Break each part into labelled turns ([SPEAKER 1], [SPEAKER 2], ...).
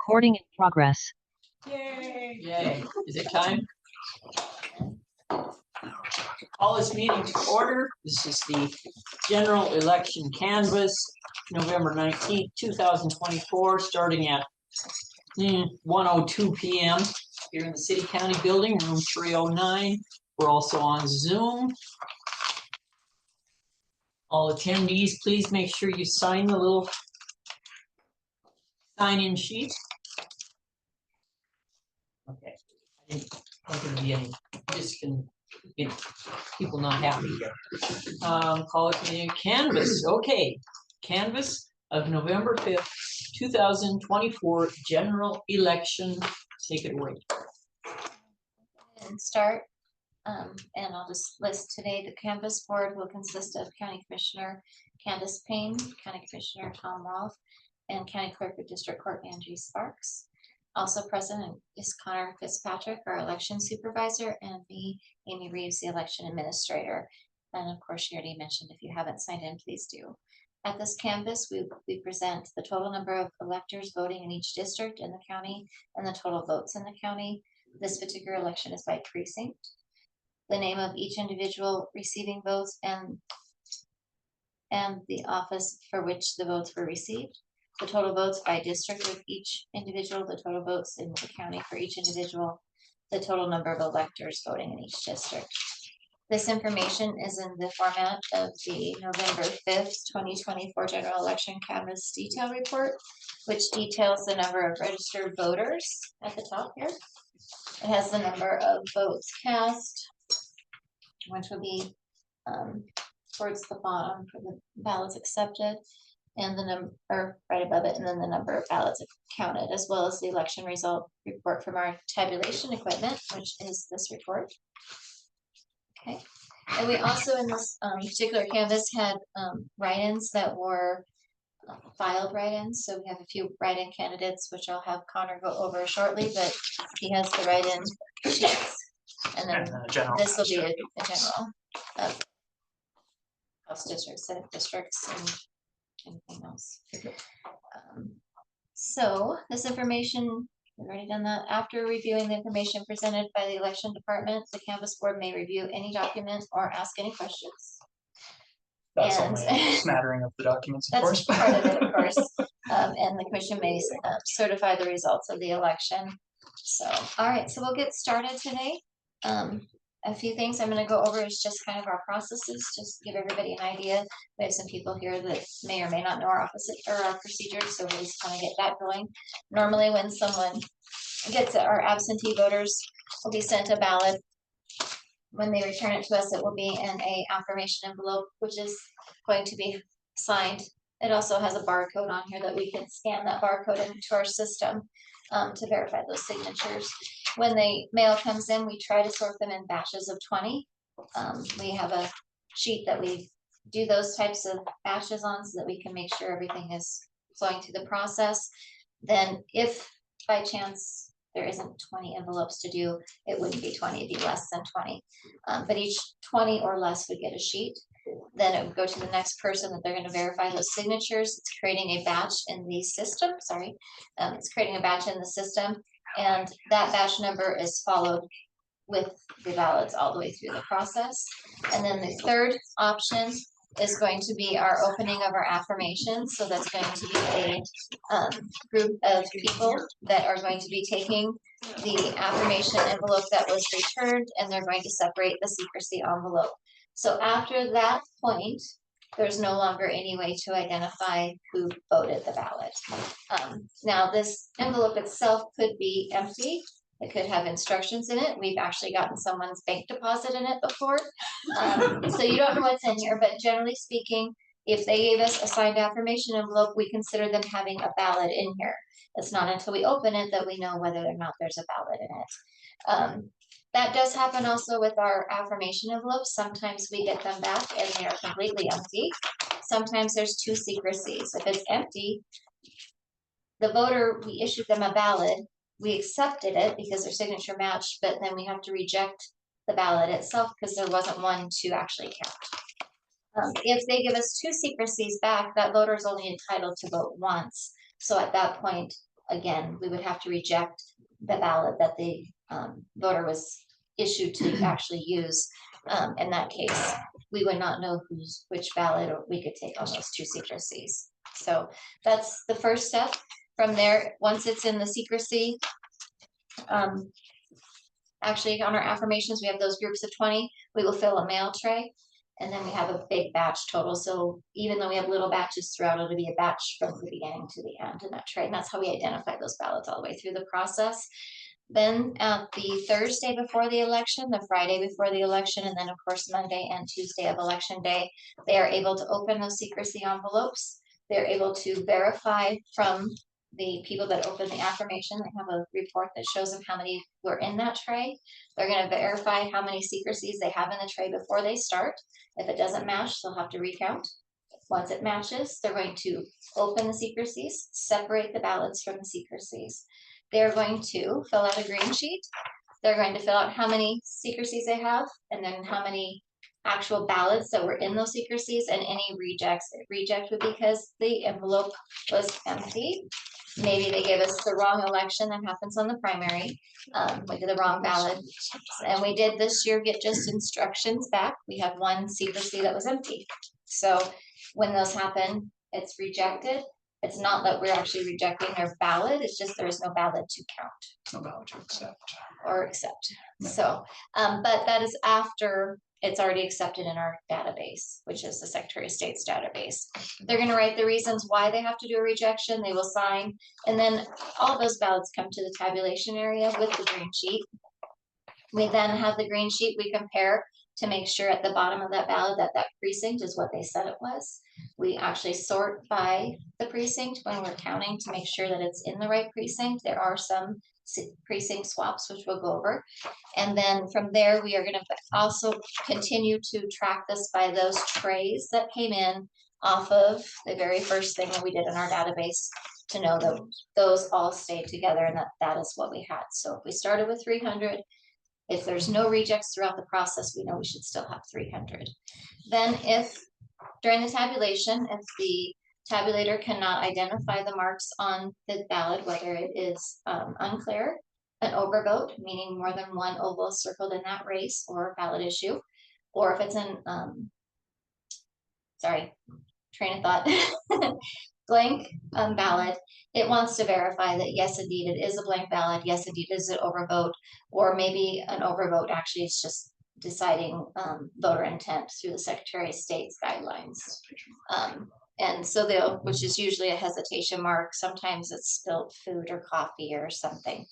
[SPEAKER 1] Recording in progress.
[SPEAKER 2] Yay! Yay. Is it time? Call this meeting to order. This is the general election canvass, November 19th, 2024, starting at 1:02 p.m. here in the City County Building, room 309. We're also on Zoom. All attendees, please make sure you sign the little sign-in sheet. Okay. I didn't think there'd be any people not happy here. Call it meeting canvas. Okay. Canvas of November 5th, 2024 general election. Take it away.
[SPEAKER 3] And start. And I'll just list today the canvas board will consist of County Commissioner Candace Payne, County Commissioner Tom Rolfe, and County Clerk of District Court Angie Sparks. Also present is Connor Fitzpatrick, our election supervisor, and me, Amy Reeves, the election administrator. And of course, she already mentioned if you haven't signed in, please do. At this canvas, we present the total number of electors voting in each district in the county and the total votes in the county. This particular election is by precinct. The name of each individual receiving votes and the office for which the votes were received. The total votes by district of each individual, the total votes in the county for each individual, the total number of electors voting in each district. This information is in the format of the November 5th, 2024 general election canvas detail report, which details the number of registered voters at the top here. It has the number of votes cast, which will be towards the bottom for the ballots accepted, and the number right above it, and then the number of ballots counted, as well as the election result report from our tabulation equipment, which is this report. Okay, and we also in this particular canvas had write-ins that were filed write-ins. So we have a few write-in candidates, which I'll have Connor go over shortly, but he has the write-in sheets. And then this will be a general of House districts, Senate districts, and anything else. So this information, we've already done that. After reviewing the information presented by the election department, the canvas board may review any document or ask any questions.
[SPEAKER 4] That's only a smattering of the documents, of course.
[SPEAKER 3] That's part of it, of course. And the commission may certify the results of the election. So, all right, so we'll get started today. A few things I'm going to go over is just kind of our processes, just to give everybody an idea. We have some people here that may or may not know our our procedures, so we'll just kind of get that going. Normally, when someone gets it, our absentee voters will be sent a ballot. When they return it to us, it will be in a affirmation envelope, which is going to be signed. It also has a barcode on here that we can scan that barcode into our system to verify those signatures. When the mail comes in, we try to sort them in batches of 20. We have a sheet that we do those types of batches on so that we can make sure everything is flowing through the process. Then if by chance there isn't 20 envelopes to do, it wouldn't be 20, it'd be less than 20. But each 20 or less would get a sheet. Then it would go to the next person that they're going to verify those signatures. It's creating a batch in the system. It's creating a batch in the system, and that batch number is followed with the ballots all the way through the process. And then the third option is going to be our opening of our affirmations. So that's going to be a group of people that are going to be taking the affirmation envelope that was returned, and they're going to separate the secrecy envelope. So after that point, there's no longer any way to identify who voted the ballot. Now this envelope itself could be empty. It could have instructions in it. We've actually gotten someone's bank deposit in it before. So you don't know what's in here, but generally speaking, if they gave us a signed affirmation envelope, we consider them having a ballot in here. It's not until we open it that we know whether or not there's a ballot in it. That does happen also with our affirmation envelopes. Sometimes we get them back and they are completely empty. Sometimes there's two secrecies. If it's empty, the voter, we issued them a ballot, we accepted it because their signature matched, but then we have to reject the ballot itself because there wasn't one to actually count. If they give us two secrecies back, that voter is only entitled to vote once. So at that point, again, we would have to reject the ballot that the voter was issued to actually use. In that case, we would not know which ballot, or we could take on those two secrecies. So that's the first step. From there, once it's in the secrecy, actually on our affirmations, we have those groups of 20, we will fill a mail tray. And then we have a big batch total. So even though we have little batches throughout, it'll be a batch from the beginning to the end in that tray. And that's how we identify those ballots all the way through the process. Then the Thursday before the election, the Friday before the election, and then of course Monday and Tuesday of election day, they are able to open those secrecy envelopes. They're able to verify from the people that open the affirmation. They have a report that shows them how many were in that tray. They're going to verify how many secrecies they have in the tray before they start. If it doesn't match, they'll have to recount. Once it matches, they're going to open the secrecies, separate the ballots from the secrecies. They're going to fill out a green sheet. They're going to fill out how many secrecies they have, and then how many actual ballots that were in those secrecies, and any rejects. Reject would be because the envelope was empty. Maybe they gave us the wrong election. That happens on the primary. We did the wrong ballot. And we did this year get just instructions back. We have one secrecy that was empty. So when those happen, it's rejected. It's not that we're actually rejecting their ballot. It's just there is no ballot to count.
[SPEAKER 4] No ballot to accept.
[SPEAKER 3] Or accept.
[SPEAKER 4] Yeah.
[SPEAKER 3] So, but that is after it's already accepted in our database, which is the Secretary of State's database. They're going to write the reasons why they have to do a rejection. They will sign, and then all those ballots come to the tabulation area with the green sheet. We then have the green sheet. We compare to make sure at the bottom of that ballot that that precinct is what they said it was. We actually sort by the precinct when we're counting to make sure that it's in the right precinct. There are some precinct swaps, which we'll go over. And then from there, we are going to also continue to track this by those trays that came in off of the very first thing that we did in our database, to know that those all stayed together and that that is what we had. So if we started with 300, if there's no rejects throughout the process, we know we should still have 300. Then if during the tabulation, if the tabulator cannot identify the marks on the ballot, whether it is unclear, an overvote, meaning more than one oval circled in that race or ballot issue, or if it's an, train of thought, blank ballot, it wants to verify that yes, indeed, it is a blank ballot. Yes, indeed, it is an overvote, or maybe an overvote actually is just deciding voter intent through the Secretary of State's guidelines. And so they'll, which is usually a hesitation mark. Sometimes it's spilled food or coffee or something.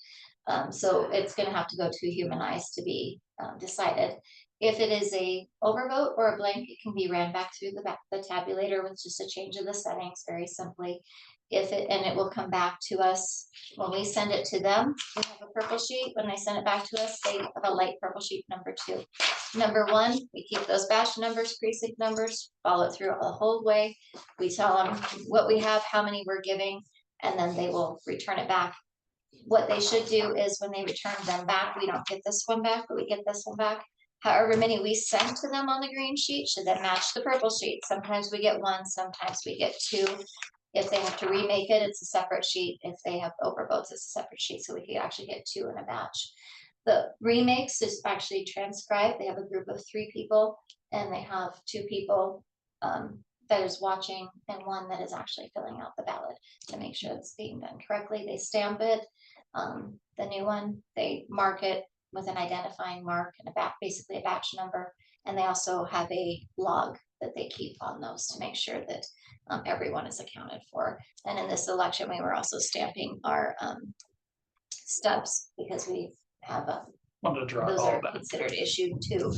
[SPEAKER 3] So it's going to have to go to human eyes to be decided. If it is a overvote or a blank, it can be ran back through the tabulator with just a change of the settings, very simply. And it will come back to us when we send it to them. We have a purple sheet. When they send it back to us, they have a light purple sheet, number 2. Number 1, we keep those batch numbers, precinct numbers, follow it through the whole way. We tell them what we have, how many we're giving, and then they will return it back. What they should do is when they return them back, we don't get this one back, but we get this one back. However many we send to them on the green sheet should then match the purple sheet. Sometimes we get 1, sometimes we get 2. If they have to remake it, it's a separate sheet. If they have overvotes, it's a separate sheet. So we can actually get 2 in a batch. The remakes is actually transcribed. They have a group of 3 people, and they have 2 people that is watching and 1 that is actually filling out the ballot to make sure it's being done correctly. They stamp it. The new one, they mark it with an identifying mark and basically a batch number. And they also have a log that they keep on those to make sure that everyone is accounted for. And in this election, we were also stamping our stubs because we have
[SPEAKER 4] Wanted to draw
[SPEAKER 3] those
[SPEAKER 4] all
[SPEAKER 3] are
[SPEAKER 4] that.
[SPEAKER 3] considered issued too.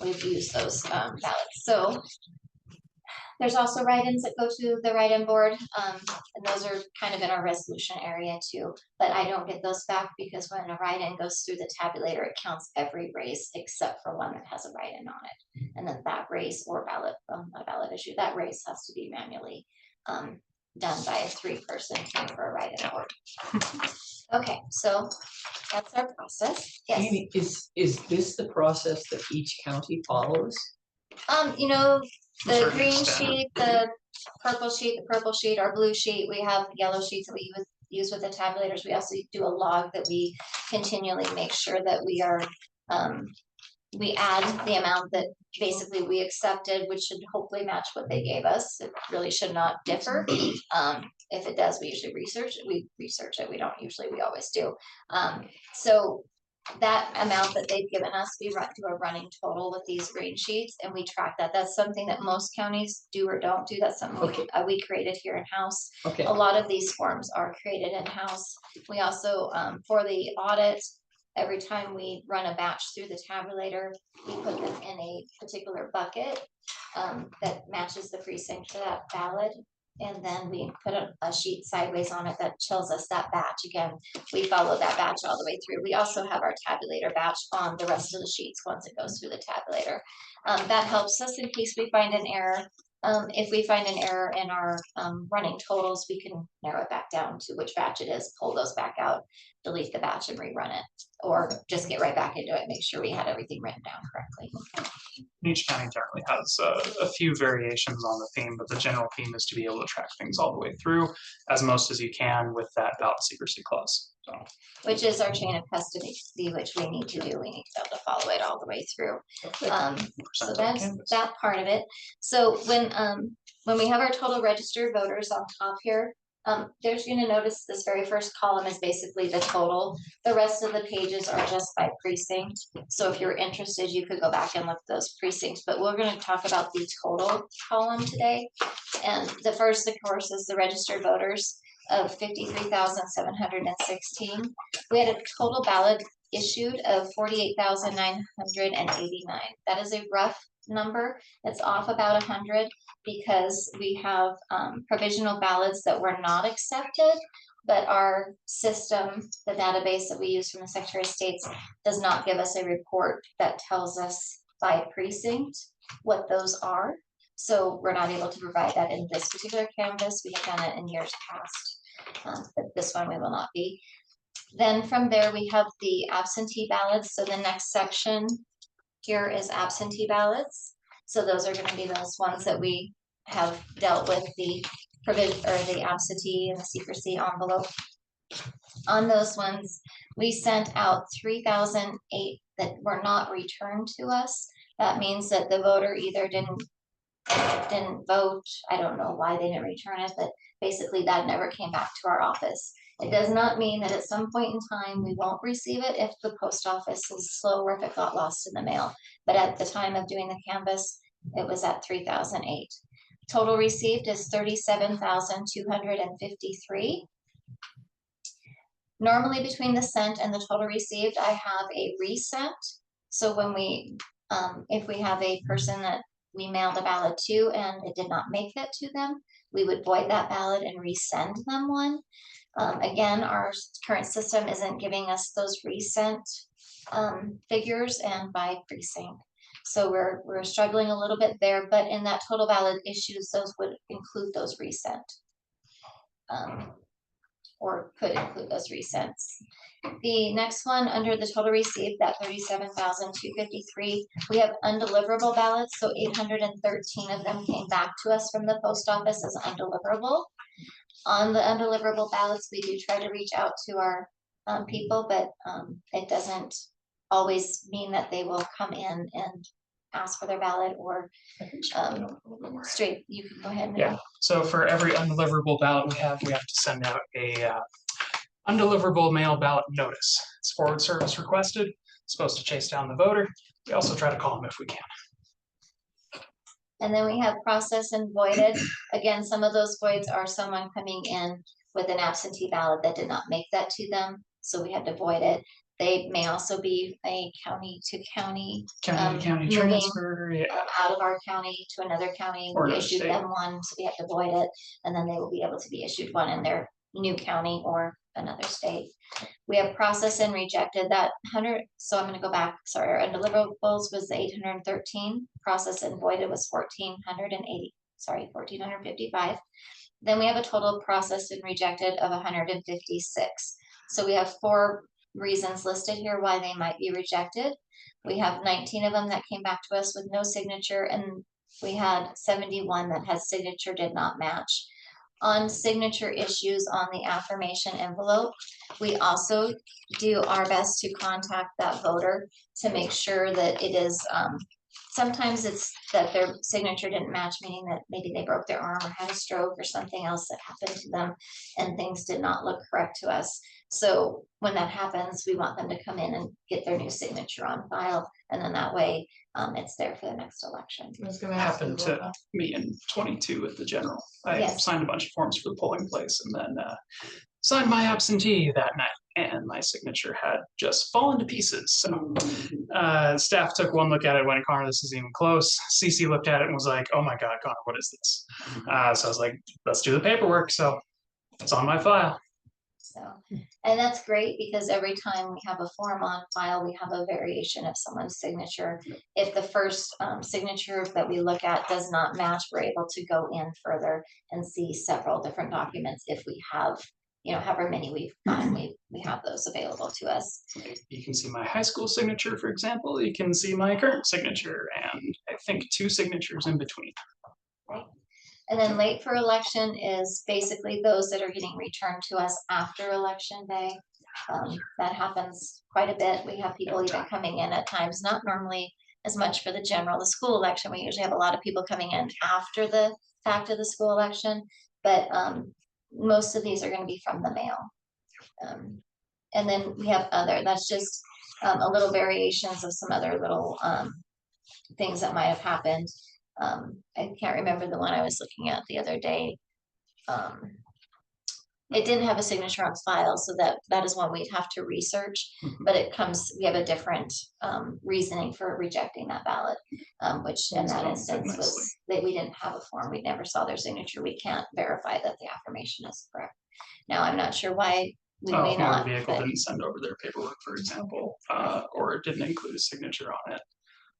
[SPEAKER 3] We've used those ballots. So there's also write-ins that go to the write-in board, and those are kind of in our resolution area too. But I don't get those back because when a write-in goes through the tabulator, it counts every race except for one that has a write-in on it. And then that race or ballot, a ballot issue, that race has to be manually done by a 3-person team for a write-in board. Okay, so that's our process. Yes.
[SPEAKER 2] Amy, is this the process that each county follows?
[SPEAKER 3] You know, the
[SPEAKER 4] Certain
[SPEAKER 3] green
[SPEAKER 4] extent.
[SPEAKER 3] sheet, the purple sheet, our blue sheet, we have yellow sheets that we use with the tabulators. We also do a log that we continually make sure that we are, we add the amount that basically we accepted, which should hopefully match what they gave us. It really should not differ. If it does, we usually research it. We don't usually, we always do. So that amount that they've given us, we do a running total with these grade sheets and we track that. That's something that most counties do or don't do. That's something we created here in-house.
[SPEAKER 2] Okay,
[SPEAKER 3] A lot of these forms are created in-house. We also, for the audit, every time we run a batch through the tabulator, we put them in a particular bucket that matches the precinct for that ballot. And then we put a sheet sideways on it that tells us that batch. Again, we follow that batch all the way through. We also have our tabulator batch on the rest of the sheets once it goes through the tabulator. That helps us in case we find an error. If we find an error in our running totals, we can narrow it back down to which batch it is, pull those back out, delete the batch and rerun it, or just get right back into it, make sure we had everything written down correctly.
[SPEAKER 4] Each county generally has a few variations on the theme, but the general theme is to be able to track things all the way through as most as you can with that ballot secrecy clause. So,
[SPEAKER 3] which is our chain of custody, which we need to do. We need to be able to follow it all the way through. So that's that part of it. So when we have our total registered voters on top here, there's going to notice this very first column is basically the total. The rest of the pages are just by precinct. So if you're interested, you could go back and look at those precincts, but we're going to talk about the total column today. And the first, of course, is the registered voters of 53,716. We had a total ballot issued of 48,989. That is a rough number. It's off about 100 because we have provisional ballots that were not accepted, but our system, the database that we use from the Secretary of State, does not give us a report that tells us by precinct what those are. So we're not able to provide that in this particular canvas. We have done it in years past, but this one we will not be. Then from there, we have the absentee ballots. So the next section here is absentee ballots. So those are going to be those ones that we have dealt with, the provision or the absentee and the secrecy envelope. On those ones, we sent out 3,008 that were not returned to us. That means that the voter either didn't vote. I don't know why they didn't return it, but basically that never came back to our office. It does not mean that at some point in time we won't receive it if the post office is slow or if it got lost in the mail. But at the time of doing the canvas, it was at 3,008. Total received is 37,253. Normally between the sent and the total received, I have a resent. So when we, if we have a person that we mailed a ballot to and it did not make that to them, we would void that ballot and resend them one. Again, our current system isn't giving us those resent figures and by precinct. So we're struggling a little bit there, but in that total ballot issues, those would include those resent. Or could include those resents. The next one under the total received, that 37,253, we have undeliverable ballots. So 813 of them came back to us from the post office as undeliverable. On the undeliverable ballots, we do try to reach out to our people, but it doesn't always mean that they will come in and ask for their ballot or straight. You can go ahead and
[SPEAKER 4] yeah. So for every undeliverable ballot we have to send out a undeliverable mail ballot notice. It's forward service requested. It's supposed to chase down the voter. We also try to call them if we can.
[SPEAKER 3] And then we have processed and voided. Again, some of those voids are someone coming in with an absentee ballot that did not make that to them, so we had to void it. They may also be a county to county
[SPEAKER 4] transfer, yeah.
[SPEAKER 3] Out of our county to another county.
[SPEAKER 4] Or
[SPEAKER 3] We
[SPEAKER 4] another
[SPEAKER 3] issued
[SPEAKER 4] state.
[SPEAKER 3] them one, so we have to void it, and then they will be able to be issued one in their new county or another state. We have processed and rejected that 100. So I'm going to go back. Sorry, our undeliverables was the 813. Processed and voided was 1,480. Sorry, 1,455. Then we have a total processed and rejected of 156. So we have 4 reasons listed here why they might be rejected. We have 19 of them that came back to us with no signature, and we had 71 that had signature did not match. on signature issues on the affirmation envelope. We also do our best to contact that voter to make sure that it is, sometimes it's that their signature didn't match, meaning that maybe they broke their arm or had a stroke or something else that happened to them and things did not look correct to us. So when that happens, we want them to come in and get their new signature on file, and then that way, it's there for the next election.
[SPEAKER 1] I was gonna ask you
[SPEAKER 4] Happened
[SPEAKER 1] about
[SPEAKER 4] to me in 22 at the general. I
[SPEAKER 3] Yes.
[SPEAKER 4] signed a bunch of forms for the polling place and then signed my absentee that night, and my signature had just fallen to pieces. So staff took one look at it, went, Connor, this isn't even close. CC looked at it and was like, oh my God, Connor, what is this? So I was like, let's do the paperwork. So it's on my file.
[SPEAKER 3] So, and that's great because every time we have a form on file, we have a variation of someone's signature. If the first signature that we look at does not match, we're able to go in further and see several different documents if we have, you know, however many we've gotten, we have those available to us.
[SPEAKER 4] You can see my high school signature, for example. You can see my current signature, and I think 2 signatures in between.
[SPEAKER 3] And then late for election is basically those that are getting returned to us after election day. That happens quite a bit. We have people even coming in at times, not normally as much for the general, the school election. We usually have a lot of people coming in after the fact of the school election, but most of these are going to be from the mail. And then we have other, that's just a little variations of some other little things that might have happened. I can't remember the one I was looking at the other day. It didn't have a signature on file, so that is one we'd have to research, but it comes, we have a different reasoning for rejecting that ballot, which in that instance was that we didn't have a form, we never saw their signature, we can't verify that the affirmation is correct. Now, I'm not sure why we may
[SPEAKER 4] If
[SPEAKER 3] not.
[SPEAKER 4] motor vehicle didn't send over their paperwork, for example, or it didn't include a signature on it,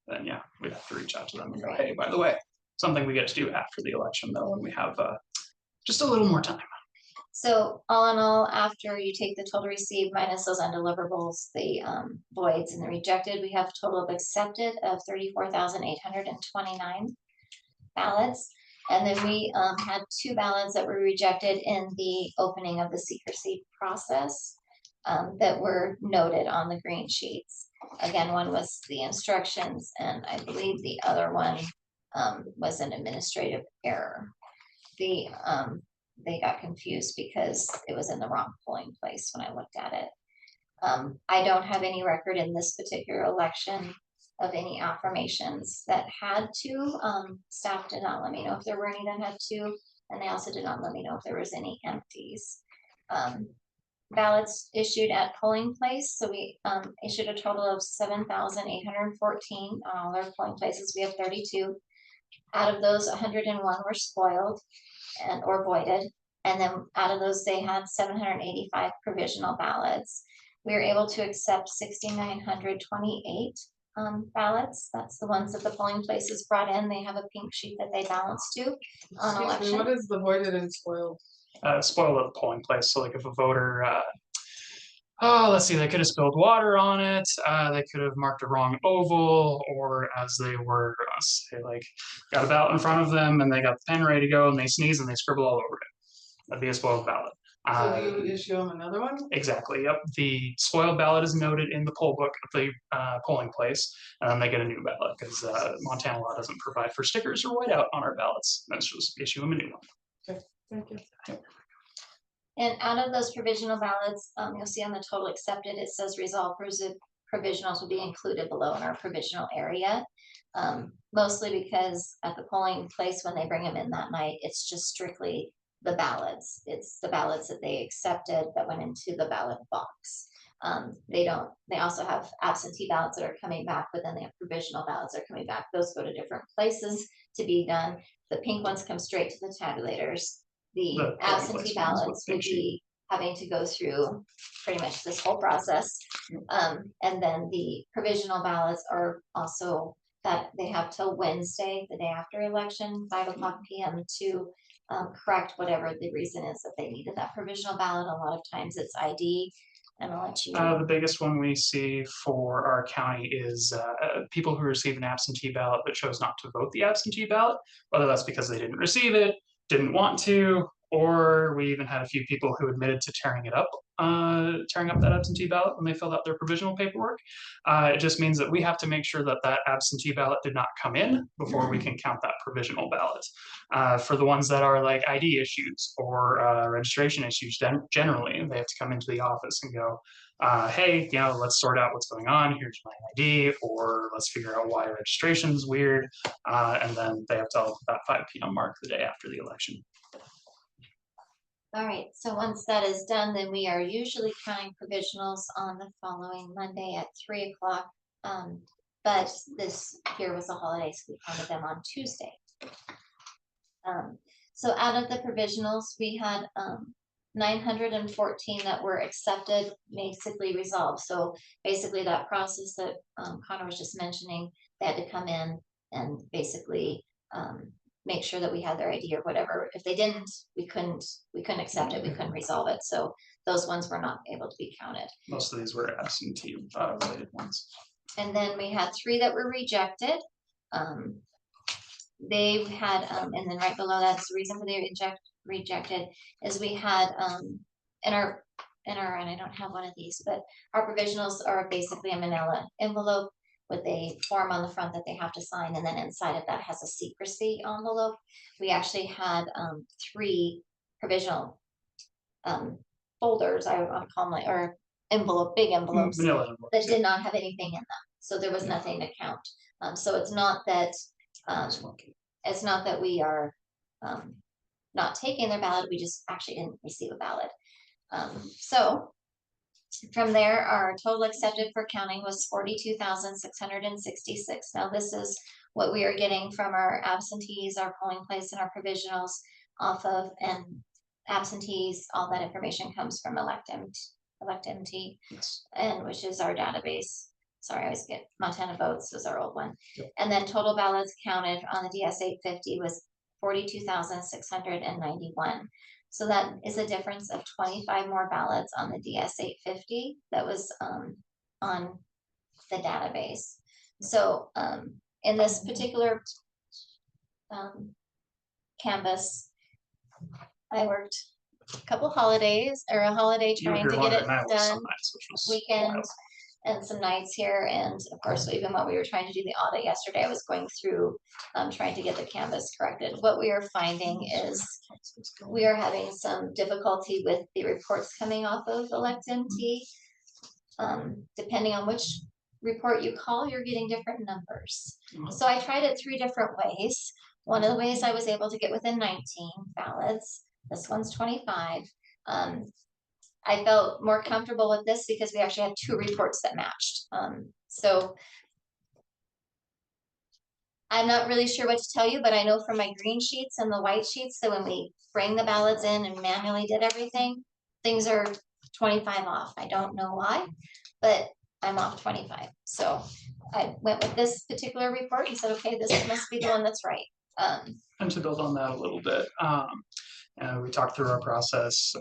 [SPEAKER 4] then yeah, we'd have to reach out to them and go, hey, by the way, something we get to do after the election though, when we have just a little more time.
[SPEAKER 3] So all in all, after you take the total received minus those undeliverables, the voids and the rejected, we have a total of accepted of 34,829 ballots. And then we had 2 ballots that were rejected in the opening of the secrecy process that were noted on the green sheets. Again, one was the instructions, and I believe the other one was an administrative error. They got confused because it was in the wrong polling place when I looked at it. I don't have any record in this particular election of any affirmations that had 2. Staff did not let me know if there were any that had 2, and they also did not let me know if there was any empties. Ballots issued at polling place. So we issued a total of 7,814 on all our polling places. We have 32. Out of those, 101 were spoiled and or voided. And then out of those, they had 785 provisional ballots. We were able to accept 6,928 ballots. That's the ones that the polling places brought in. They have a pink sheet that they balance to on
[SPEAKER 1] Excuse me,
[SPEAKER 3] election.
[SPEAKER 1] what is the voided and spoiled?
[SPEAKER 4] Spoil at the polling place. So like if a voter, let's see, they could have spilled water on it. They could have marked a wrong oval, or as they were, say like got a ballot in front of them and they got the pen ready to go and they sneeze and they scribble all over it. That'd be a spoiled ballot.
[SPEAKER 1] So do you issue them another one?
[SPEAKER 4] Exactly. Yep. The spoiled ballot is noted in the poll book of the polling place, and then they get a new ballot because Montana law doesn't provide for stickers or whiteout on our ballots. Let's just issue them a new one.
[SPEAKER 1] Thank you.
[SPEAKER 3] And out of those provisional ballots, you'll see on the total accepted, it says resolve provisionals will be included below in our provisional area. Mostly because at the polling place, when they bring them in that night, it's just strictly the ballots. It's the ballots that they accepted that went into the ballot box. They also have absentee ballots that are coming back, but then they have provisional ballots that are coming back. Those go to different places to be done. The pink ones come straight to the tabulators. The absentee ballots would be having to go through pretty much this whole process. And then the provisional ballots are also that they have till Wednesday, the day after election, 5:00 p.m. to correct whatever the reason is that they needed that provisional ballot. A lot of times it's ID, and I'll let you.
[SPEAKER 4] The biggest one we see for our county is people who receive an absentee ballot but chose not to vote the absentee ballot, whether that's because they didn't receive it, didn't want to, or we even had a few people who admitted to tearing up that absentee ballot when they filled out their provisional paperwork. It just means that we have to make sure that that absentee ballot did not come in before we can count that provisional ballot. For the ones that are like ID issues or registration issues, generally they have to come into the office and go, hey, let's sort out what's going on. Here's my ID, or let's figure out why registration's weird. And then they have till about 5 p.m. mark the day after the election.
[SPEAKER 3] All right, so once that is done, then we are usually counting provisionals on the following Monday at 3 o'clock. But this year was a holiday, so we counted them on Tuesday. So out of the provisionals, we had 914 that were accepted, basically resolved. So basically that process that Connor was just mentioning, they had to come in and basically make sure that we had their ID or whatever. If they didn't, we couldn't accept it, we couldn't resolve it. So those ones were not able to be counted.
[SPEAKER 4] Most of these were absentee related ones.
[SPEAKER 3] And then we had 3 that were rejected. They had, and then right below that's the reason for the rejected is we had in our, and I don't have one of these, but our provisionals are basically a manila envelope with a form on the front that they have to sign, and then inside of that has a secrecy envelope. We actually had 3 provisional folders, I would want to call them, like, or big envelopes
[SPEAKER 4] Manila envelopes,
[SPEAKER 3] that did not have anything in them, so there was nothing to count. So it's not that we are not taking their ballot, we just actually didn't receive a ballot. So from there, our total accepted for counting was 42,666. Now this is what we are getting from our absentees, our polling place, and our provisionals off of, and absentees, all that information comes from ElectMT,
[SPEAKER 4] yes.
[SPEAKER 3] and which is our database. Sorry, I always get Montana Votes was our old one.
[SPEAKER 4] Yep.
[SPEAKER 3] And then total ballots counted on the DS 850 was 42,691. So that is a difference of 25 more ballots on the DS 850 that was on the database. So in this particular canvas, I worked a couple holidays or a holiday trying to get it done, weekend and some nights here, and of course even while we were trying to do the audit yesterday, I was going through trying to get the canvas corrected. What we are finding is we are having some difficulty with the reports coming off of ElectMT. Depending on which report you call, you're getting different numbers. So I tried it 3 different ways. One of the ways I was able to get within 19 ballots. This one's 25. I felt more comfortable with this because we actually had 2 reports that matched. So I'm not really sure what to tell you, but I know from my green sheets and the white sheets that when we bring the ballots in and manually did everything, things are 25 off. I don't know why, but I'm off 25. So I went with this particular report and said, okay, this must be the one that's right.
[SPEAKER 4] And to build on that a little bit, we talked through our process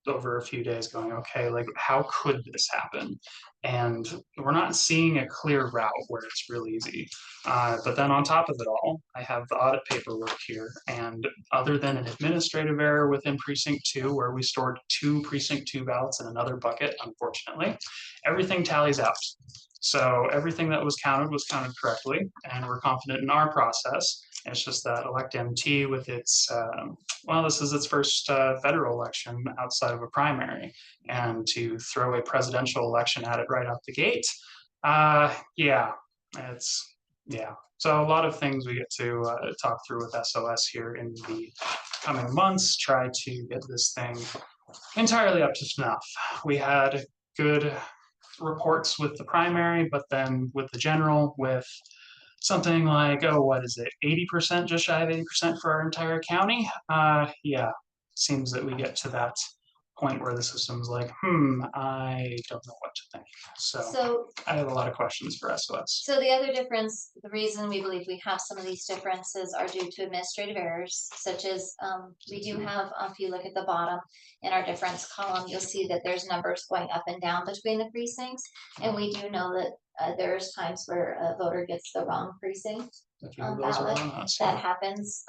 [SPEAKER 4] over a few days going, okay, like how could this happen? And we're not seeing a clear route where it's real easy. But then on top of it all, I have the audit paperwork here. And other than an administrative error within precinct 2, where we stored 2 precinct 2 ballots in another bucket, unfortunately, everything tallies out. So everything that was counted correctly, and we're confident in our process. It's just that ElectMT with its, this is its first federal election outside of a primary, and to throw a presidential election at it right out the gate, So a lot of things we get to talk through with SOS here in the coming months, try to get this thing entirely up to snuff. We had good reports with the primary, but then with the general, with something like, 80%, just shy of 80% for our entire county. Seems that we get to that point where the system's like, I don't know what to think.
[SPEAKER 3] So
[SPEAKER 4] I have a lot of questions for SOS.
[SPEAKER 3] So the other difference, the reason we believe we have some of these differences are due to administrative errors, such as, we do have, if you look at the bottom in our difference column, you'll see that there's numbers going up and down between the precincts. And we do know that, there's times where a voter gets the wrong precinct
[SPEAKER 4] A few of those are
[SPEAKER 3] ballot.
[SPEAKER 4] on us.
[SPEAKER 3] That happens,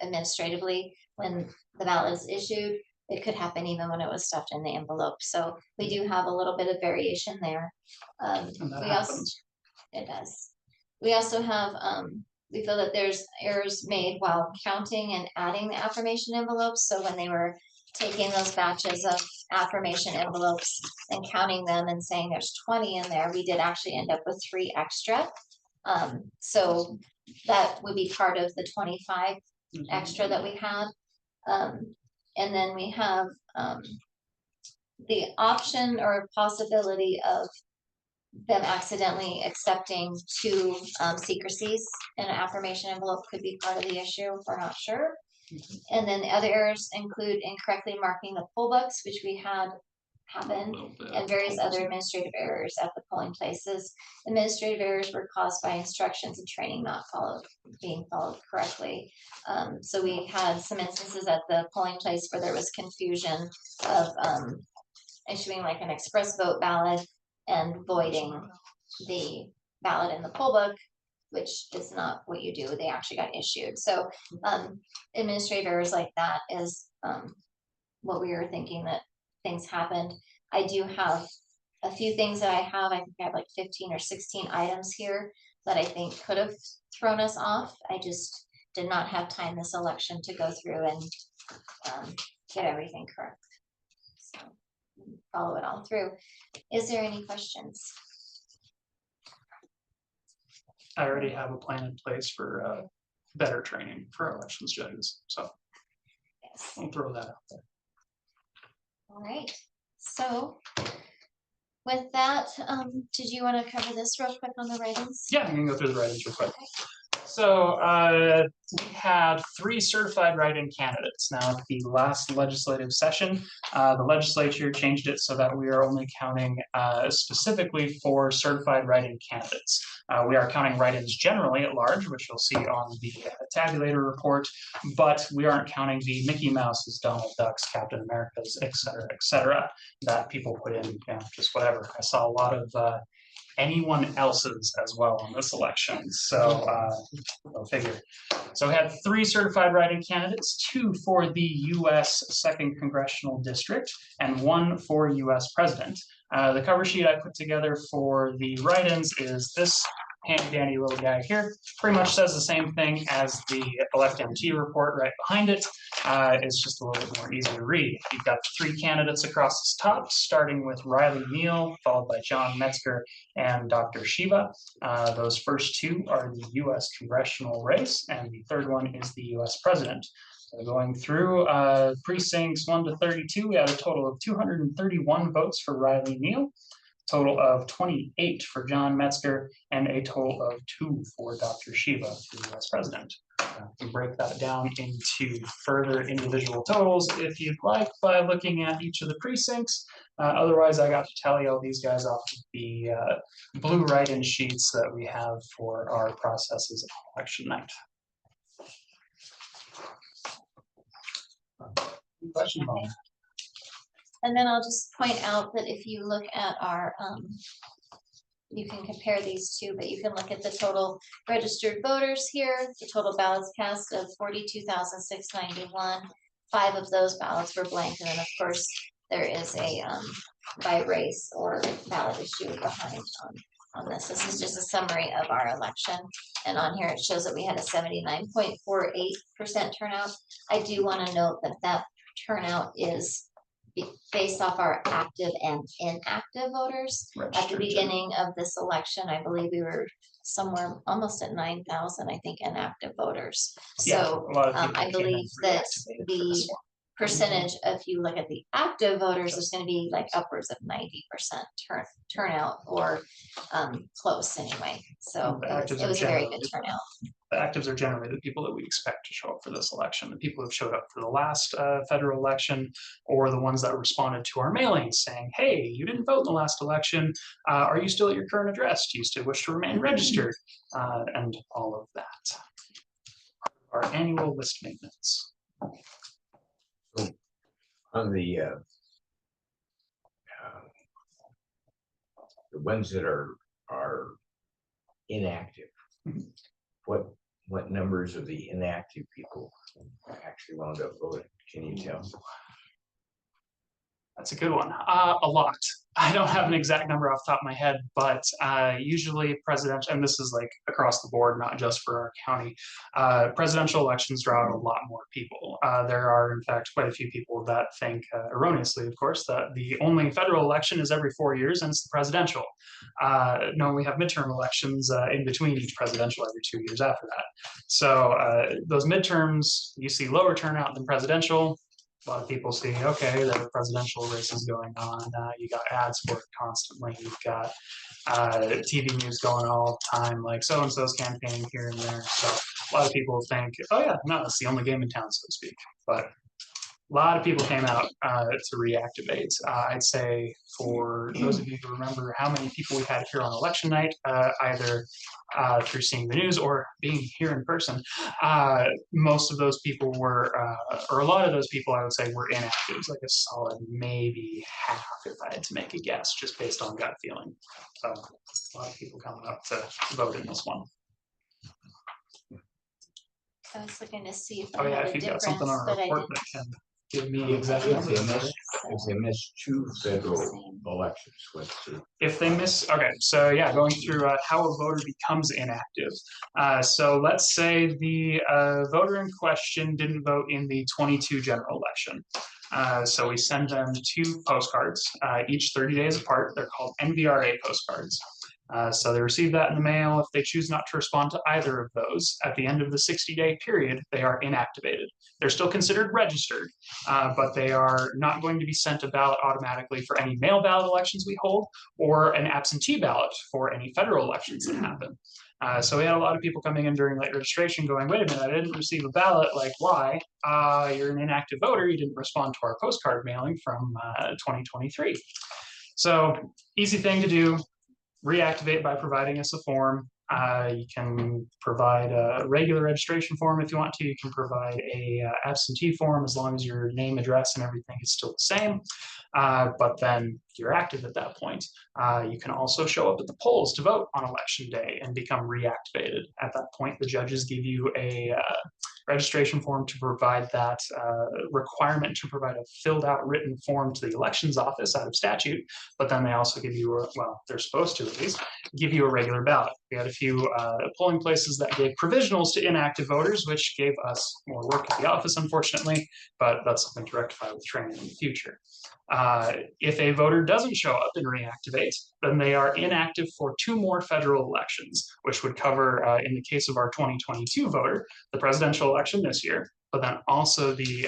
[SPEAKER 3] administratively when the ballot is issued. It could happen even when it was stuffed in the envelope. So we do have a little bit of variation there.
[SPEAKER 4] And that
[SPEAKER 3] We also,
[SPEAKER 4] happens.
[SPEAKER 3] it does. We also have, we feel that there's errors made while counting and adding the affirmation envelopes. So when they were taking those batches of affirmation envelopes and counting them and saying there's 20 in there, we did actually end up with 3 extra. So that would be part of the 25 extra that we had. And then we have, the option or possibility of them accidentally accepting 2 secrecies in an affirmation envelope could be part of the issue, we're not sure. And then the other errors include incorrectly marking the poll books, which we had happen, and various other administrative errors at the polling places. Administrative errors were caused by instructions and training not being followed correctly. So we had some instances at the polling place where there was confusion of issuing like an express vote ballot and voiding the ballot in the poll book, which is not what you do. They actually got issued. So administrative errors like that is what we were thinking that things happened. I do have a few things that I think I have like 15 or 16 items here that I think could have thrown us off. I just did not have time this election to go through and get everything correct. So follow it all through. Is there any questions?
[SPEAKER 4] I already have a plan in place for better training for elections judges, so
[SPEAKER 3] Yes.
[SPEAKER 4] I'll throw that out there.
[SPEAKER 3] All right. So with that, did you want to cover this real quick on the write-ins?
[SPEAKER 4] Yeah, I can go through the write-ins real quick. So we had 3 certified write-in candidates. Now at the last legislative session, the legislature changed it so that we are only counting specifically for certified write-in candidates. We are counting write-ins generally at large, which you'll see on the tabulator report, but we aren't counting the Mickey Mouses, Donald Ducks, Captain Americas, et cetera, that people put in, just whatever. I saw a lot of anyone else's as well on this election. So go figure. So we had 3 certified write-in candidates, 2 for the U.S. 2nd Congressional District and 1 for U.S. President. The cover sheet I put together for the write-ins is this handy dandy little guy here. Pretty much says the same thing as the Elect MT report right behind it. It's just a little bit more easy to read. You've got 3 candidates across the top, starting with Riley Neal, followed by John Metzger and Dr. Shiva. Those first 2 are the U.S. congressional race, and the third one is the U.S. president. So going through precincts 1 to 32, we had a total of 231 votes for Riley Neal, total of 28 for John Metzger, and a total of 2 for Dr. Shiva, the U.S. president. You can break that down into further individual totals if you'd like by looking at each of the precincts. Otherwise, I got to tally all these guys off of the blue write-in sheets that we have for our processes on election night. Questions on that?
[SPEAKER 3] And then I'll just point out that if you look at our, you can compare these 2, but you can look at the total registered voters here, the total ballots cast of 42,691. 5 of those ballots were blank, and then of course there is a by race or ballot issue behind on this. This is just a summary of our election, and on here it shows that we had a 79.48% turnout. I do want to note that that turnout is based off our active and inactive voters. At the beginning of this election, I believe we were somewhere almost at 9,000, I think, inactive voters. So I believe that percentage, if you look at the active voters, there's gonna be like upwards of 90% turnout or close anyway. So
[SPEAKER 4] The
[SPEAKER 3] it
[SPEAKER 4] actives
[SPEAKER 3] was
[SPEAKER 4] are
[SPEAKER 3] a very good
[SPEAKER 4] generally-
[SPEAKER 3] turnout.
[SPEAKER 4] The actives are generally the people that we expect to show up for this election, the people who have showed up for the last federal election, or the ones that responded to our mailings saying, hey, you didn't vote in the last election. Are you still at your current address? Do you still wish to remain registered? And all of that. Our annual list maintenance.
[SPEAKER 5] On the ones that are inactive,
[SPEAKER 4] Mhm.
[SPEAKER 5] what numbers of the inactive people actually wound up voting? Can you tell?
[SPEAKER 4] That's a good one. A lot. I don't have an exact number off the top of my head, but usually presidential, and this is like across the board, not just for our county, presidential elections draw out a lot more people. There are, in fact, quite a few people that think, erroneously, of course, that the only federal election is every 4 years and it's the presidential. No, we have midterm elections in between each presidential every 2 years after that. So those midterms, you see lower turnout than presidential. A lot of people see, okay, there are presidential races going on. You got ads for it constantly. You've got TV news going all the time, like so and so's campaigning here and there. So a lot of people think, oh yeah, no, it's the only game in town, so to speak. But a lot of people came out to reactivate. I'd say for those of you who remember how many people we had here on election night, either through seeing the news or being here in person, most of those people were, or a lot of those people I would say were inactives, like a solid maybe half if I had to make a guess, just based on gut feeling. So a lot of people coming up to vote in this one.
[SPEAKER 3] I was looking to see if
[SPEAKER 4] Oh
[SPEAKER 3] I
[SPEAKER 4] yeah,
[SPEAKER 3] had
[SPEAKER 4] if
[SPEAKER 3] a
[SPEAKER 4] you've got
[SPEAKER 3] difference,
[SPEAKER 4] something on our
[SPEAKER 3] but I
[SPEAKER 4] report
[SPEAKER 3] didn't.
[SPEAKER 4] that can give me exactly.
[SPEAKER 5] If they miss 2 federal
[SPEAKER 3] Same.
[SPEAKER 5] elections, what's the
[SPEAKER 4] If they miss, okay, so yeah, going through how a voter becomes inactive. So let's say the voter in question didn't vote in the 22 general election. So we send them 2 postcards, each 30 days apart. They're called NVRA postcards. So they receive that in the mail. If they choose not to respond to either of those, at the end of the 60-day period, they are inactivated. They're still considered registered, but they are not going to be sent a ballot automatically for any mail ballot elections we hold, or an absentee ballot for any federal elections that happen. So we had a lot of people coming in during late registration going, wait a minute, I didn't receive a ballot, like why? You're an inactive voter, you didn't respond to our postcard mailing from 2023. So easy thing to do. Reactivate by providing us a form. You can provide a regular registration form if you want to. You can provide a absentee form as long as your name, address, and everything is still the same. But then you're active at that point. You can also show up at the polls to vote on election day and become reactivated. At that point, the judges give you a registration form to provide that requirement to provide a filled out written form to the elections office out of statute, but then they also give you, well, they're supposed to at least, give you a regular ballot. We had a few polling places that gave provisionals to inactive voters, which gave us more work at the office, unfortunately, but that's something to rectify with training in the future. If a voter doesn't show up and reactivate, then they are inactive for 2 more federal elections, which would cover, in the case of our 2022 voter, the presidential election this year, but then also the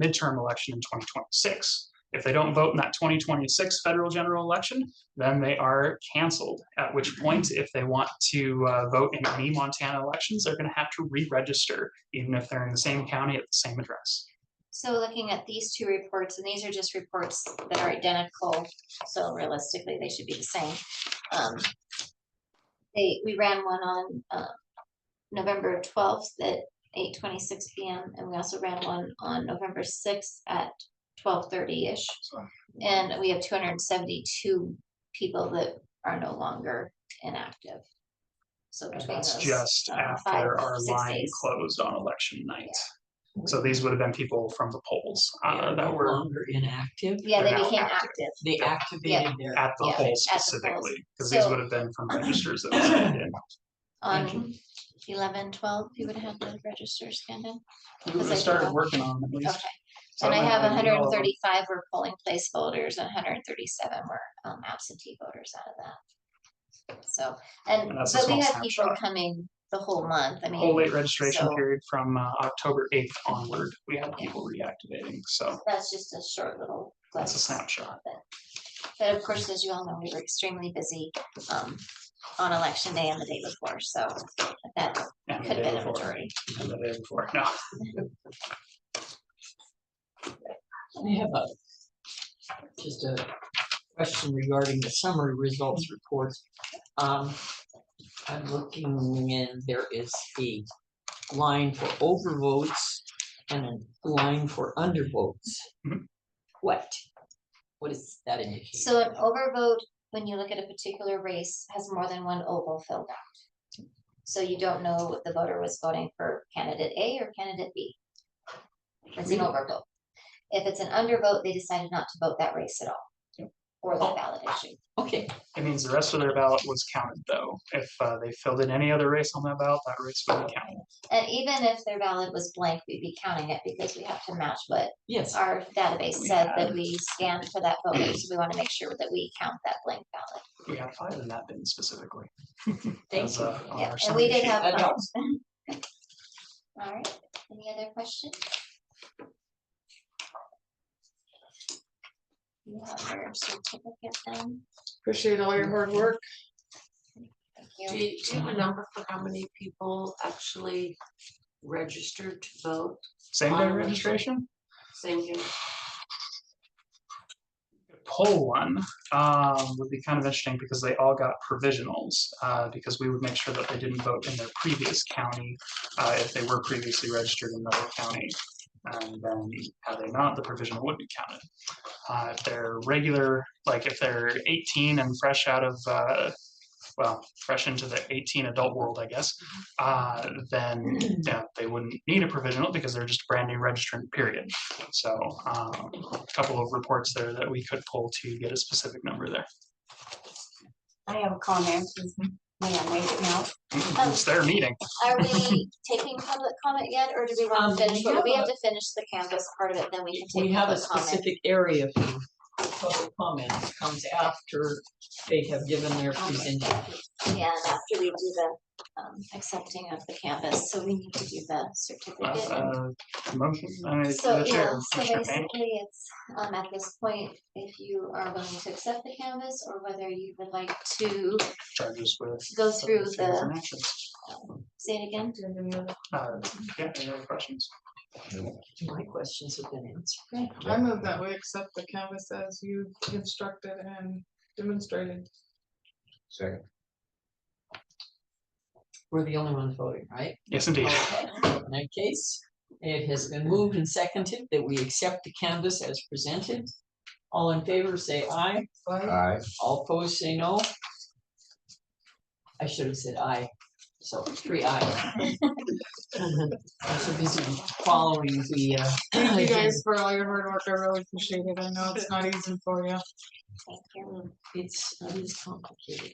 [SPEAKER 4] midterm election in 2026. If they don't vote in that 2026 federal general election, then they are canceled, at which point, if they want to vote in any Montana elections, they're going to have to re-register, even if they're in the same county at the same address.
[SPEAKER 3] So looking at these 2 reports, and these are just reports that are identical, so realistically they should be the same. We ran one on November 12th at 8:26 p.m. and we also ran one on November 6th at 12:30-ish. And we have 272 people that are no longer inactive. So
[SPEAKER 4] And
[SPEAKER 3] between
[SPEAKER 4] that's
[SPEAKER 3] those,
[SPEAKER 4] just
[SPEAKER 3] 5
[SPEAKER 4] after our
[SPEAKER 3] 6
[SPEAKER 4] line
[SPEAKER 3] days.
[SPEAKER 4] closed on election night. So these would have been people from the polls
[SPEAKER 2] They are
[SPEAKER 4] that
[SPEAKER 2] no
[SPEAKER 4] were
[SPEAKER 2] longer inactive.
[SPEAKER 3] Yeah, they
[SPEAKER 4] They're now
[SPEAKER 3] became
[SPEAKER 4] active.
[SPEAKER 3] active.
[SPEAKER 2] They activated their.
[SPEAKER 4] at the
[SPEAKER 3] Yeah,
[SPEAKER 4] polls
[SPEAKER 3] at the polls.
[SPEAKER 4] specifically, because these
[SPEAKER 3] So-
[SPEAKER 4] would have been from registers that we sent in.
[SPEAKER 3] On 11/12, you would have had the register scanned in.
[SPEAKER 4] We
[SPEAKER 3] Because I
[SPEAKER 4] started
[SPEAKER 3] do-
[SPEAKER 4] working on them at least.
[SPEAKER 3] Okay.
[SPEAKER 4] So
[SPEAKER 3] And I have
[SPEAKER 4] might know of them.
[SPEAKER 3] 135 were polling place voters and 137 were absentee voters out of that. So,
[SPEAKER 4] And that's a
[SPEAKER 3] but we
[SPEAKER 4] small
[SPEAKER 3] had people
[SPEAKER 4] snapshot.
[SPEAKER 3] coming the whole month. I mean.
[SPEAKER 4] Whole late registration
[SPEAKER 3] so
[SPEAKER 4] period from October 8th onward, we had people reactivating, so
[SPEAKER 3] That's just a short little.
[SPEAKER 4] that's a
[SPEAKER 3] glimpse.
[SPEAKER 4] snapshot.
[SPEAKER 3] But of course, as you all know, we were extremely busy on election day and the day before, so that
[SPEAKER 4] And the
[SPEAKER 3] could have
[SPEAKER 4] day
[SPEAKER 3] been a
[SPEAKER 4] before,
[SPEAKER 3] majority.
[SPEAKER 4] and the day before, no.
[SPEAKER 2] I have just a question regarding the summary results report. I'm looking and there is a line for overvotes and a line for undervotes.
[SPEAKER 4] Mhm.
[SPEAKER 2] What is that indicate?
[SPEAKER 3] So an overvote, when you look at a particular race, has more than one oval filled out. So you don't know if the voter was voting for candidate A or candidate B. It's an
[SPEAKER 2] Really?
[SPEAKER 3] overvote. If it's an undervote, they decided not to vote that race at all. Or that
[SPEAKER 2] Oh.
[SPEAKER 3] ballot issue.
[SPEAKER 2] Okay,
[SPEAKER 4] It means the rest of their ballot was counted, though. If they filled in any other race on that ballot, that race would be counted.
[SPEAKER 3] And even if their ballot was blank, we'd be counting it because we have to match what
[SPEAKER 2] yes,
[SPEAKER 3] our database
[SPEAKER 4] We
[SPEAKER 3] said that
[SPEAKER 4] have-
[SPEAKER 3] we scanned for that voter, so we want to make sure that we count that blank ballot.
[SPEAKER 4] We have 5 in that bin specifically.
[SPEAKER 2] thank
[SPEAKER 4] As,
[SPEAKER 2] you.
[SPEAKER 4] on
[SPEAKER 3] Yeah,
[SPEAKER 4] our
[SPEAKER 3] and
[SPEAKER 4] summary
[SPEAKER 3] we did
[SPEAKER 4] sheet.
[SPEAKER 3] have.
[SPEAKER 2] That helps.
[SPEAKER 3] All right, any other questions? You have your certificate then,
[SPEAKER 1] Appreciate all your hard work.
[SPEAKER 3] thank
[SPEAKER 6] Do
[SPEAKER 3] you.
[SPEAKER 6] you have a number for how many people actually registered to vote?
[SPEAKER 4] Same day
[SPEAKER 6] on
[SPEAKER 4] registration?
[SPEAKER 6] Same day?
[SPEAKER 4] Poll one would be kind of interesting because they all got provisionals, because we would make sure that they didn't vote in their previous county if they were previously registered in another county. And then had they not, the provisional would be counted. If they're regular, like if they're 18 and fresh out of, well, fresh into the 18 adult world, I guess, then yeah, they wouldn't need a provisional because they're just a brand new registrant, period. So a couple of reports there that we could pull to get a specific number there.
[SPEAKER 7] I have a comment. May I make it now?
[SPEAKER 4] It's their meeting.
[SPEAKER 3] Are we taking public comment yet, or do we want to finish,
[SPEAKER 2] we
[SPEAKER 3] we
[SPEAKER 2] have
[SPEAKER 3] have to finish the canvas part of it, then we can take
[SPEAKER 2] We have a
[SPEAKER 3] public comment.
[SPEAKER 2] specific area for public comment. It comes after they have given their presentation.
[SPEAKER 3] Yeah, and after we do the accepting of the canvas, so we need to do the certificate.
[SPEAKER 4] Motion,
[SPEAKER 3] So,
[SPEAKER 4] the chair,
[SPEAKER 3] yeah, so
[SPEAKER 4] Commissioner Payne.
[SPEAKER 3] basically, it's, at this point, if you are willing to accept the canvas, or whether you would like to
[SPEAKER 4] Charges with.
[SPEAKER 3] go through
[SPEAKER 4] fees
[SPEAKER 3] the,
[SPEAKER 4] and actions.
[SPEAKER 3] say it again?
[SPEAKER 4] Yeah, any other questions?
[SPEAKER 2] My questions have been answered.
[SPEAKER 1] I move that we accept the canvas as you instructed and demonstrated.
[SPEAKER 5] Second.
[SPEAKER 2] We're the only ones voting, right?
[SPEAKER 4] Yes, indeed.
[SPEAKER 2] Okay, in that case, it has been moved and seconded that we accept the canvas as presented. All in favor, say aye.
[SPEAKER 5] Aye.
[SPEAKER 2] All opposed, say no. I should have said aye. So 3 ayes. I'm so busy following the.
[SPEAKER 1] Thank you guys for all your hard work. I really appreciate it. I know it's not easy for you.
[SPEAKER 3] Thank you.
[SPEAKER 2] It is complicated.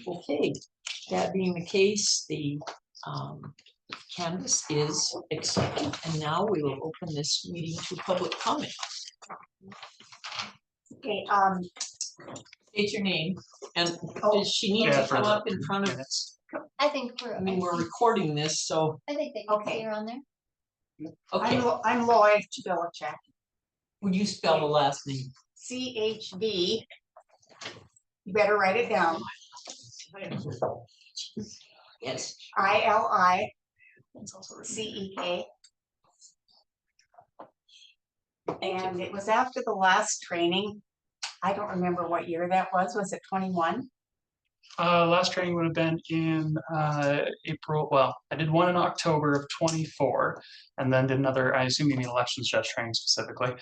[SPEAKER 2] Okay, that being the case, the canvas is accepted, and now we will open this meeting to public comment.
[SPEAKER 7] Okay,
[SPEAKER 2] State your name, and
[SPEAKER 7] Oh,
[SPEAKER 2] does she need
[SPEAKER 4] Yeah,
[SPEAKER 2] to
[SPEAKER 4] for
[SPEAKER 2] come
[SPEAKER 4] the
[SPEAKER 2] up in front of,
[SPEAKER 4] minutes.
[SPEAKER 3] I think
[SPEAKER 2] I mean, we're recording this, so,
[SPEAKER 3] I think they can see
[SPEAKER 7] Okay.
[SPEAKER 3] her on there.
[SPEAKER 2] okay,
[SPEAKER 7] I'm Lloyd Bldg,
[SPEAKER 2] would you spell the last name?
[SPEAKER 7] CHB. You better write it down.
[SPEAKER 2] Yes,
[SPEAKER 7] ILICEK.
[SPEAKER 4] It's also written
[SPEAKER 7] And it was after the last training. I don't remember what year that was. Was it 21?
[SPEAKER 4] Last training would have been in April. Well, I did one in October of 24, and then did another. I assume you mean elections judge training specifically.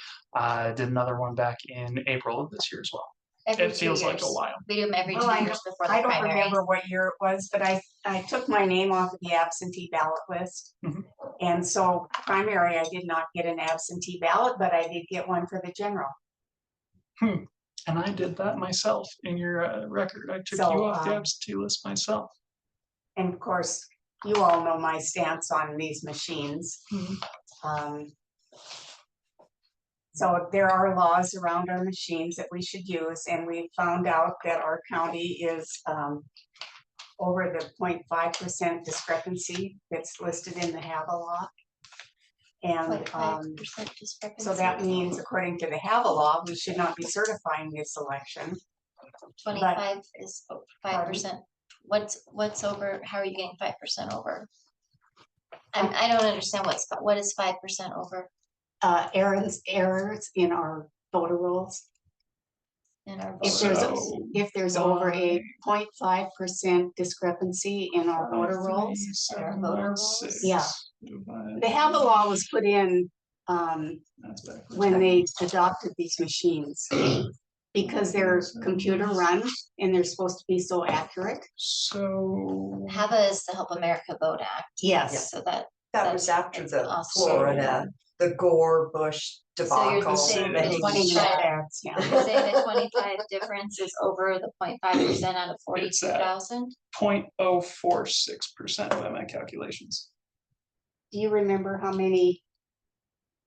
[SPEAKER 4] Did another one back in April of this year as well.
[SPEAKER 3] Every
[SPEAKER 4] It
[SPEAKER 3] 2
[SPEAKER 4] feels like a
[SPEAKER 3] years.
[SPEAKER 4] while.
[SPEAKER 3] We do them every
[SPEAKER 7] Well,
[SPEAKER 3] 2
[SPEAKER 7] I
[SPEAKER 3] years before the
[SPEAKER 7] I don't
[SPEAKER 3] primary.
[SPEAKER 7] remember what year it was, but I took my name off of the absentee ballot list.
[SPEAKER 4] Mhm.
[SPEAKER 7] And so primary, I did not get an absentee ballot, but I did get one for the general.
[SPEAKER 4] And I did that myself in your record. I took
[SPEAKER 7] So,
[SPEAKER 4] you off the absentee list myself.
[SPEAKER 7] And of course, you all know my stance on these machines. So there are laws around our machines that we should use, and we found out that our county is over the 0.5% discrepancy that's listed in the HAVA law. And
[SPEAKER 3] 0.5% discrepancy.
[SPEAKER 7] so that means, according to the HAVA law, we should not be certifying this election.
[SPEAKER 3] 25 is 5%. What's over, how are you getting 5% over? I don't understand what is 5% over
[SPEAKER 7] Errors in our voter rolls.
[SPEAKER 3] in our
[SPEAKER 7] If
[SPEAKER 3] voter
[SPEAKER 7] there's,
[SPEAKER 3] rolls?
[SPEAKER 7] if there's over a 0.5% discrepancy in our voter rolls.
[SPEAKER 3] In our voter rolls?
[SPEAKER 7] Yeah. The HAVA law was put in when they adopted these machines. Because they're computer run and they're supposed to be so accurate.
[SPEAKER 4] So.
[SPEAKER 3] HAVA is the Help America Vote Act.
[SPEAKER 7] Yes.
[SPEAKER 3] So that
[SPEAKER 8] That was
[SPEAKER 3] that's-
[SPEAKER 8] after
[SPEAKER 3] that's
[SPEAKER 8] the
[SPEAKER 3] awesome.
[SPEAKER 8] Florida, the Gore Bush
[SPEAKER 3] So you're
[SPEAKER 8] debacle.
[SPEAKER 3] saying
[SPEAKER 8] the
[SPEAKER 3] the
[SPEAKER 8] Hague
[SPEAKER 3] 25
[SPEAKER 7] Facts, yeah.
[SPEAKER 3] You're saying the 25 difference is over the 0.5% out of
[SPEAKER 4] It's at
[SPEAKER 3] 42,000?
[SPEAKER 4] 0.046% by my calculations.
[SPEAKER 7] Do you remember how many?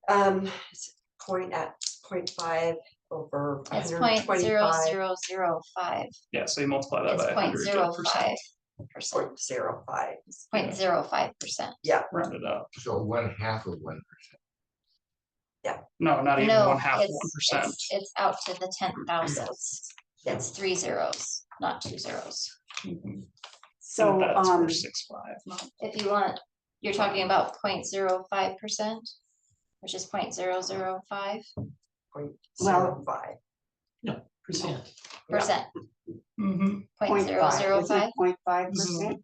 [SPEAKER 8] It's point at 0.5 over
[SPEAKER 3] It's
[SPEAKER 8] 125.
[SPEAKER 3] 0.0005.
[SPEAKER 4] Yeah, so you multiply that
[SPEAKER 3] It's
[SPEAKER 4] by 100%.
[SPEAKER 3] 0.05%.
[SPEAKER 8] 0.05.
[SPEAKER 3] It's 0.05%.
[SPEAKER 4] Round it up.
[SPEAKER 5] So 1/2 of 1%.
[SPEAKER 4] No, not even
[SPEAKER 3] No,
[SPEAKER 4] 1/2
[SPEAKER 3] it's
[SPEAKER 4] 1%.
[SPEAKER 3] it's out to the 10,000s.
[SPEAKER 8] Yeah.
[SPEAKER 3] It's 3 zeros, not 2 zeros.
[SPEAKER 4] Mhm.
[SPEAKER 7] So,
[SPEAKER 4] And that's for 6.5, not
[SPEAKER 3] If you want, you're talking about 0.05%, which is 0.005%.
[SPEAKER 8] 0.05.
[SPEAKER 2] Percent.
[SPEAKER 4] Mhm.
[SPEAKER 3] 0.005
[SPEAKER 7] 0.5%.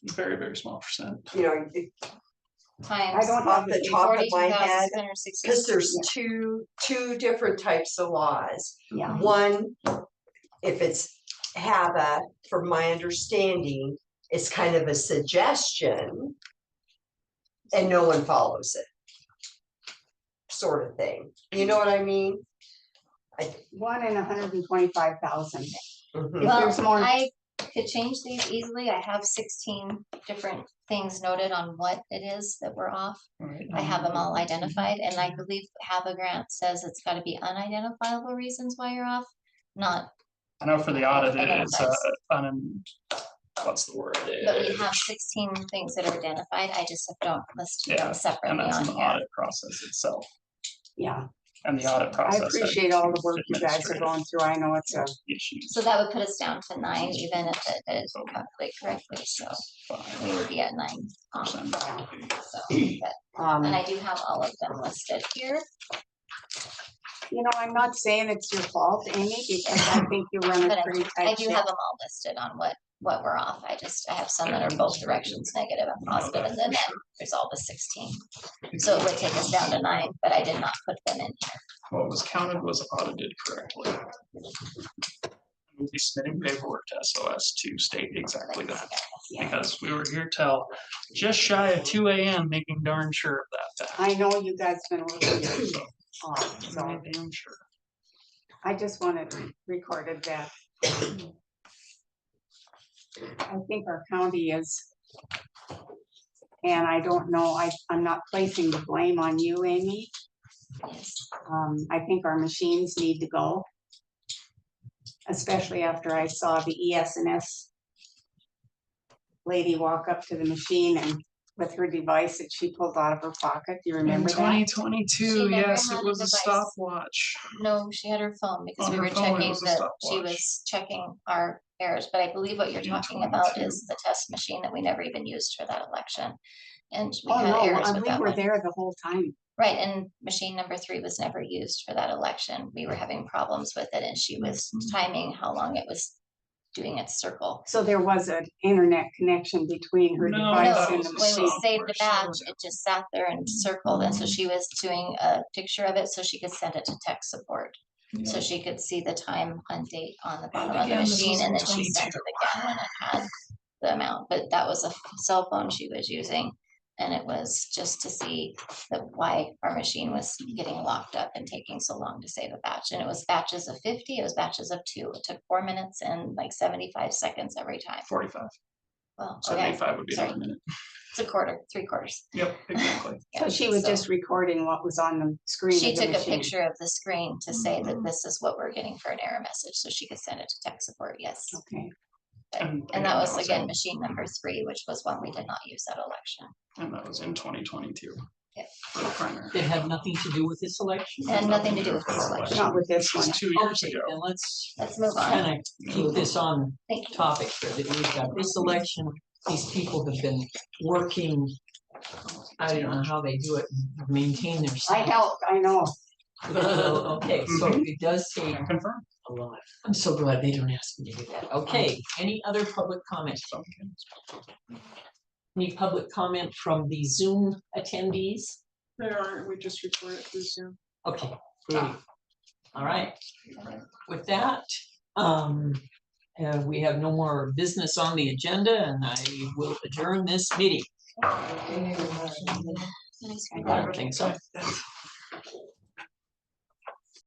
[SPEAKER 4] Very, very small percent.
[SPEAKER 8] You know,
[SPEAKER 7] I
[SPEAKER 3] times
[SPEAKER 7] don't
[SPEAKER 8] off
[SPEAKER 7] have
[SPEAKER 8] the
[SPEAKER 7] the,
[SPEAKER 8] top of my head,
[SPEAKER 3] 42,660.
[SPEAKER 8] because there's two different types of laws.
[SPEAKER 7] yeah,
[SPEAKER 8] One, if it's HAVA, from my understanding, it's kind of a suggestion. And no one follows it. Sort of thing. You know what I mean?
[SPEAKER 7] 1 in 125,000.
[SPEAKER 8] Mhm.
[SPEAKER 7] If
[SPEAKER 3] Well,
[SPEAKER 7] there's more,
[SPEAKER 3] I could change these easily. I have 16 different things noted on what it is that we're off.
[SPEAKER 4] Right.
[SPEAKER 3] I have them all identified, and I believe HAVA grant says it's gotta be unidentifiable reasons why you're off, not,
[SPEAKER 4] I know for the audit, it's
[SPEAKER 3] Identifies.
[SPEAKER 4] what's the word?
[SPEAKER 3] but we have 16 things that are identified. I just don't list
[SPEAKER 4] Yeah,
[SPEAKER 3] them
[SPEAKER 4] And
[SPEAKER 3] separately
[SPEAKER 4] that's
[SPEAKER 3] on
[SPEAKER 4] in the
[SPEAKER 3] here.
[SPEAKER 4] audit process itself.
[SPEAKER 7] yeah,
[SPEAKER 4] And the audit
[SPEAKER 7] I
[SPEAKER 4] process. has
[SPEAKER 7] appreciate all the
[SPEAKER 4] two
[SPEAKER 7] work you guys are
[SPEAKER 4] administrative
[SPEAKER 7] going through. I know it's a,
[SPEAKER 4] Issues.
[SPEAKER 3] So that would put us down to 9, even if it is calculated correctly, so we would be at 9. So, but- and I do have all of them listed here.
[SPEAKER 7] you know, I'm not saying it's your fault, Amy, because I think you run
[SPEAKER 3] But
[SPEAKER 7] a pretty
[SPEAKER 3] I
[SPEAKER 7] tight
[SPEAKER 3] do
[SPEAKER 7] ship.
[SPEAKER 3] have them all listed on what we're off. I have some that are both directions, negative and positive, and then there's all the 16. So it would take us down to 9, but I did not put them in here.
[SPEAKER 4] What was counted was audited correctly. We'll be submitting paperwork to SOS to state exactly that, because we were here till just shy of 2 AM, making darn sure of that.
[SPEAKER 7] I know you guys been working your off, so
[SPEAKER 4] Damn sure.
[SPEAKER 7] I just wanted recorded that. I think our county is, and I don't know, I'm not placing the blame on you, Amy.
[SPEAKER 3] Yes.
[SPEAKER 7] I think our machines need to go. Especially after I saw the ES&S lady walk up to the machine and with her device that she pulled out of her pocket. Do you
[SPEAKER 4] In
[SPEAKER 7] remember that?
[SPEAKER 4] 2022,
[SPEAKER 3] She never
[SPEAKER 4] yes,
[SPEAKER 3] had
[SPEAKER 4] it
[SPEAKER 3] a
[SPEAKER 4] was a
[SPEAKER 3] device.
[SPEAKER 4] stopwatch.
[SPEAKER 3] No, she had her phone because
[SPEAKER 4] On
[SPEAKER 3] we
[SPEAKER 4] her
[SPEAKER 3] were
[SPEAKER 4] phone, it
[SPEAKER 3] checking
[SPEAKER 4] was a
[SPEAKER 3] that she
[SPEAKER 4] stopwatch.
[SPEAKER 3] was checking our errors, but I believe what you're
[SPEAKER 4] In
[SPEAKER 3] talking about
[SPEAKER 4] 22.
[SPEAKER 3] is the test machine that we never even used for that election. And we
[SPEAKER 7] Oh,
[SPEAKER 3] had
[SPEAKER 7] no,
[SPEAKER 3] errors with
[SPEAKER 7] we
[SPEAKER 3] that
[SPEAKER 7] were
[SPEAKER 3] one.
[SPEAKER 7] there the whole time.
[SPEAKER 3] Right, and machine number 3 was never used for that election. We were having problems with it and she was timing how long it was doing its circle.
[SPEAKER 7] So there was an internet connection between her
[SPEAKER 4] No,
[SPEAKER 7] device
[SPEAKER 4] that
[SPEAKER 3] No,
[SPEAKER 7] and
[SPEAKER 4] was
[SPEAKER 7] the
[SPEAKER 4] a
[SPEAKER 3] when we
[SPEAKER 7] machine.
[SPEAKER 3] saved the
[SPEAKER 4] software
[SPEAKER 3] batch,
[SPEAKER 4] server.
[SPEAKER 3] it just sat there and circled, and so she was doing a picture of it so she could send it to tech support. So she could see the time and date on the bottom of the
[SPEAKER 4] again, this
[SPEAKER 3] machine,
[SPEAKER 4] was
[SPEAKER 3] and
[SPEAKER 4] in
[SPEAKER 3] then she sent it again when it had the amount, but that was a cell phone she was using. And it was just to see why our machine was getting locked up and taking so long to save a batch. And it was batches of 50, it was batches of 2. It took 4 minutes and like 75 seconds every time.
[SPEAKER 4] 45.
[SPEAKER 3] Well, okay,
[SPEAKER 4] 75 would be
[SPEAKER 3] sorry.
[SPEAKER 4] 1 minute.
[SPEAKER 3] It's a quarter, 3/4.
[SPEAKER 4] Yep, exactly.
[SPEAKER 7] So she was just recording what was on the screen
[SPEAKER 3] She
[SPEAKER 7] of the
[SPEAKER 3] took a
[SPEAKER 7] machine.
[SPEAKER 3] picture of the screen to say that
[SPEAKER 4] Mhm.
[SPEAKER 3] this is what we're getting for an error message, so she could send it to tech support, yes.
[SPEAKER 7] Okay.
[SPEAKER 3] And that was again, machine number 3, which was one we did not use at election.
[SPEAKER 4] And that was in 2022.
[SPEAKER 3] Yep.
[SPEAKER 4] For the primary.
[SPEAKER 2] It had nothing to do with this election?
[SPEAKER 3] And nothing to do with this election.
[SPEAKER 7] Not with this one.
[SPEAKER 4] Just 2 years
[SPEAKER 2] Okay,
[SPEAKER 4] ago.
[SPEAKER 2] then let's
[SPEAKER 3] Let's move on.
[SPEAKER 2] kind of keep this on
[SPEAKER 3] Thank you.
[SPEAKER 2] topic here, that we've got this election, these people have been working, I don't know how they do it, maintain their.
[SPEAKER 7] I helped, I know.
[SPEAKER 2] Well, okay, so it does say
[SPEAKER 4] Confirm.
[SPEAKER 2] a lot. I'm so glad they don't ask me to do that. Okay, any other public comments? Any public comment from the Zoom attendees?
[SPEAKER 1] There aren't, we just report it through Zoom.
[SPEAKER 2] Okay, great. All right. With that, we have no more business on the agenda, and I will adjourn this meeting. I don't think so.